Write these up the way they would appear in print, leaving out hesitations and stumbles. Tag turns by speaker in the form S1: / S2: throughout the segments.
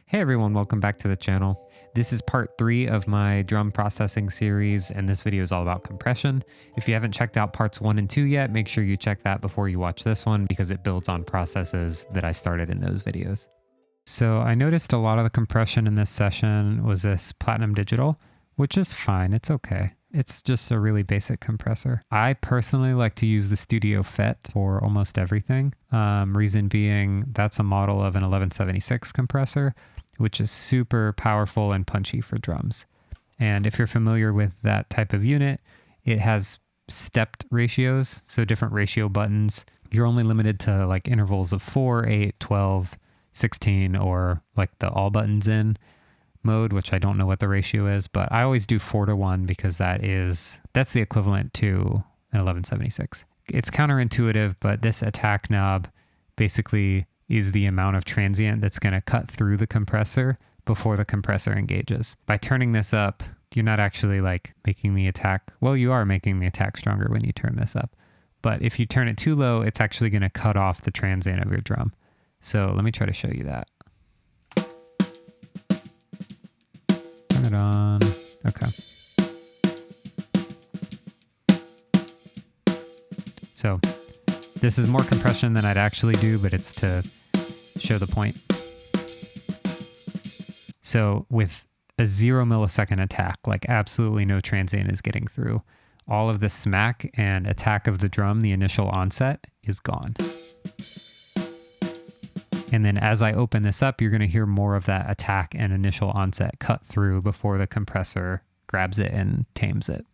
S1: Hey everyone, welcome back to the channel. This is part 3 of my drum processing series, and this video is all about compression. If you haven't checked out parts 1 and 2 yet, make sure you check that before you watch this one because it builds on processes that I started in those videos. So I noticed a lot of the compression in this session was this Platinum Digital, which is fine, it's okay. It's just a really basic compressor. I personally like to use the Studio FET for almost everything. Reason being, that's a model of an 1176 compressor, which is super powerful and punchy for drums. And if you're familiar with that type of unit, it has stepped ratios, so different ratio buttons. You're only limited to like intervals of 4, 8, 12, 16, or like the all buttons in mode, which I don't know what the ratio is, but I always do 4:1 because that's the equivalent to an 1176. It's counterintuitive, but this attack knob basically is the amount of transient that's going to cut through the compressor before the compressor engages. By turning this up, you're not actually like making the attack, well, you are making the attack stronger when you turn this up. But if you turn it too low, it's actually going to cut off the transient of your drum. So let me try to show you that. Turn it on. Okay. So this is more compression than I'd actually do, but it's to show the point. So with a 0 millisecond attack, like absolutely no transient is getting through. All of the smack and attack of the drum, the initial onset, is gone. And then as I open this up, you're going to hear more of that attack and initial onset cut through before the compressor grabs it and tames it.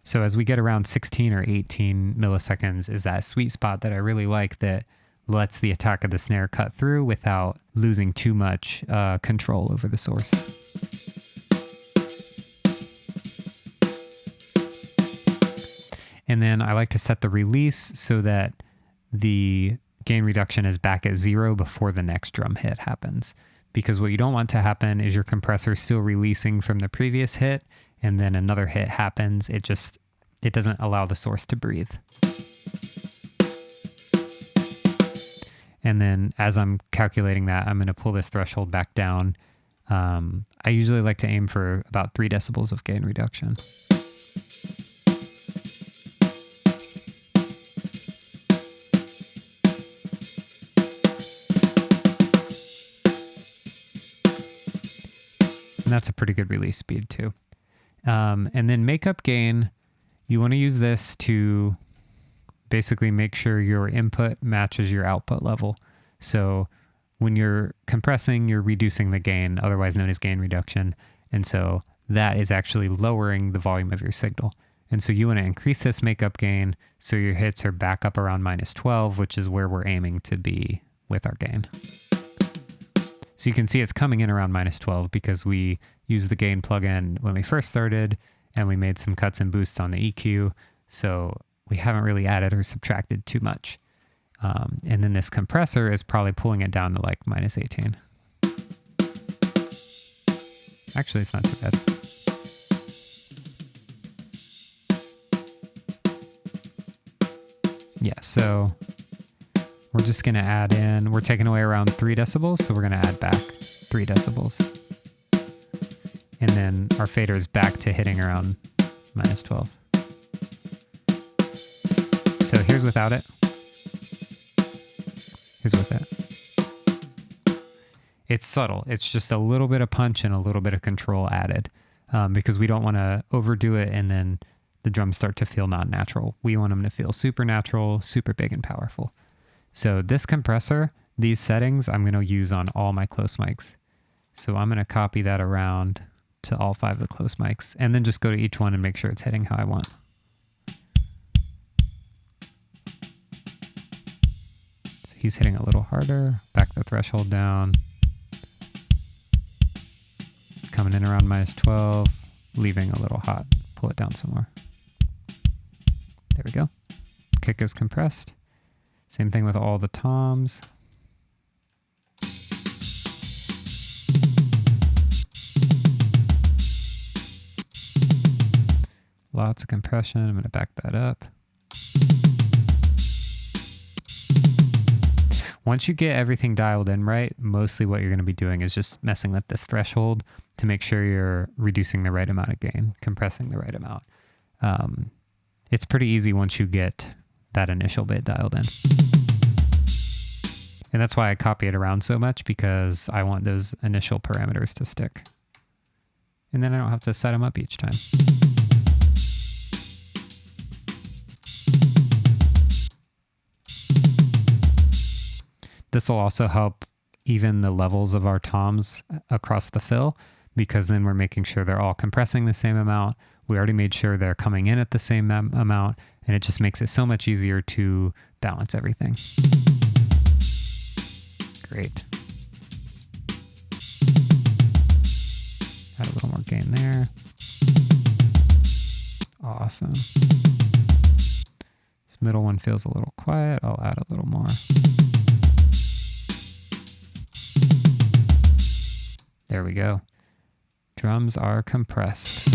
S1: So as we get around 16 or 18 milliseconds is that sweet spot that I really like that lets the attack of the snare cut through without losing too much control over the source. And then I like to set the release so that the gain reduction is back at 0 before the next drum hit happens. Because what you don't want to happen is your compressor still releasing from the previous hit, and then another hit happens. It doesn't allow the source to breathe. And then as I'm calculating that, I'm going to pull this threshold back down. I usually like to aim for about 3 decibels of gain reduction. And that's a pretty good release speed too. And then makeup gain, you want to use this to basically make sure your input matches your output level. So when you're compressing, you're reducing the gain, otherwise known as gain reduction. And so that is actually lowering the volume of your signal. And so you want to increase this makeup gain so your hits are back up around -12, which is where we're aiming to be with our gain. So you can see it's coming in around -12 because we used the gain plugin when we first started and we made some cuts and boosts on the EQ. So we haven't really added or subtracted too much. And then this compressor is probably pulling it down to like -18. Actually, it's not too bad. Yeah, so we're just going to add in, we're taking away around 3 decibels, so we're going to add back 3 decibels. And then our fader is back to hitting around -12. So here's without it. Here's with it. It's subtle. It's just a little bit of punch and a little bit of control added because we don't want to overdo it and then the drums start to feel not natural. We want them to feel super natural, super big and powerful. So this compressor, these settings, I'm going to use on all my close mics. So I'm going to copy that around to all 5 of the close mics and then just go to each one and make sure it's hitting how I want. So he's hitting a little harder, back the threshold down, coming in around -12, leaving a little hot, pull it down some more. There we go. Kick is compressed. Same thing with all the toms. lots of compression. I'm going to back that up. Once you get everything dialed in right, mostly what you're going to be doing is just messing with this threshold to make sure you're reducing the right amount of gain, compressing the right amount. It's pretty easy once you get that initial bit dialed in. And that's why I copy it around so much, because I want those initial parameters to stick. And then I don't have to set them up each time. This will also help even the levels of our toms across the fill, because then we're making sure they're all compressing the same amount. We already made sure they're coming in at the same amount, and it just makes it so much easier to balance everything. Great. Add a little more gain there. Awesome. This middle one feels a little quiet. I'll add a little more. There we go. Drums are compressed.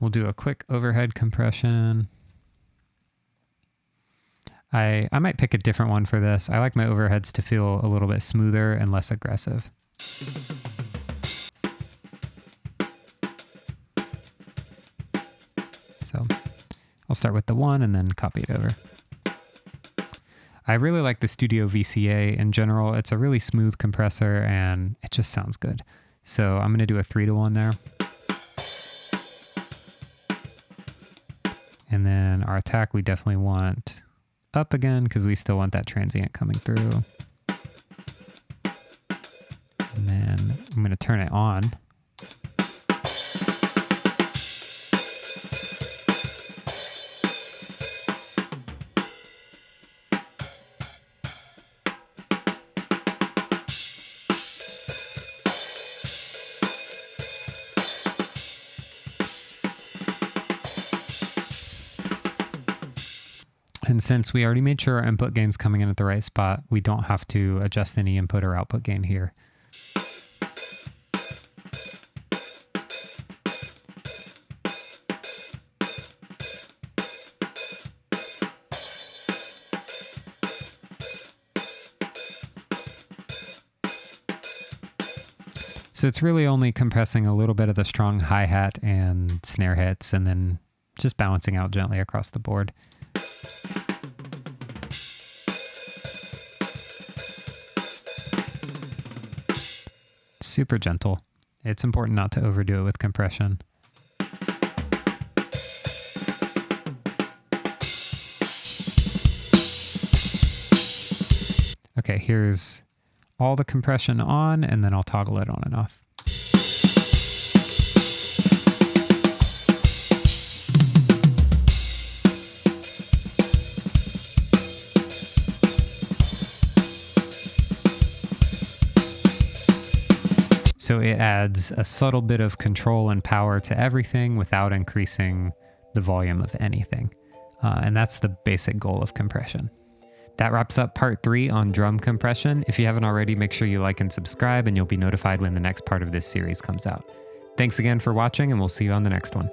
S1: We'll do a quick overhead compression. I might pick a different one for this. I like my overheads to feel a little bit smoother and less aggressive. So I'll start with the one and then copy it over. I really like the Studio VCA in general. It's a really smooth compressor and it just sounds good. So I'm going to do a 3-to-1 there. And then our attack, we definitely want up again because we still want that transient coming through. And then I'm going to turn it on. And since we already made sure our input gain's coming in at the right spot, we don't have to adjust any input or output gain here. So it's really only compressing a little bit of the strong hi-hat and snare hits, and then just balancing out gently across the board. Super gentle. It's important not to overdo it with compression. Okay, here's all the compression on, and then I'll toggle it on and off. So it adds a subtle bit of control and power to everything without increasing the volume of anything. And that's the basic goal of compression. That wraps up part 3 on drum compression. If you haven't already, make sure you like and subscribe, and you'll be notified when the next part of this series comes out. Thanks again for watching, and we'll see you on the next one.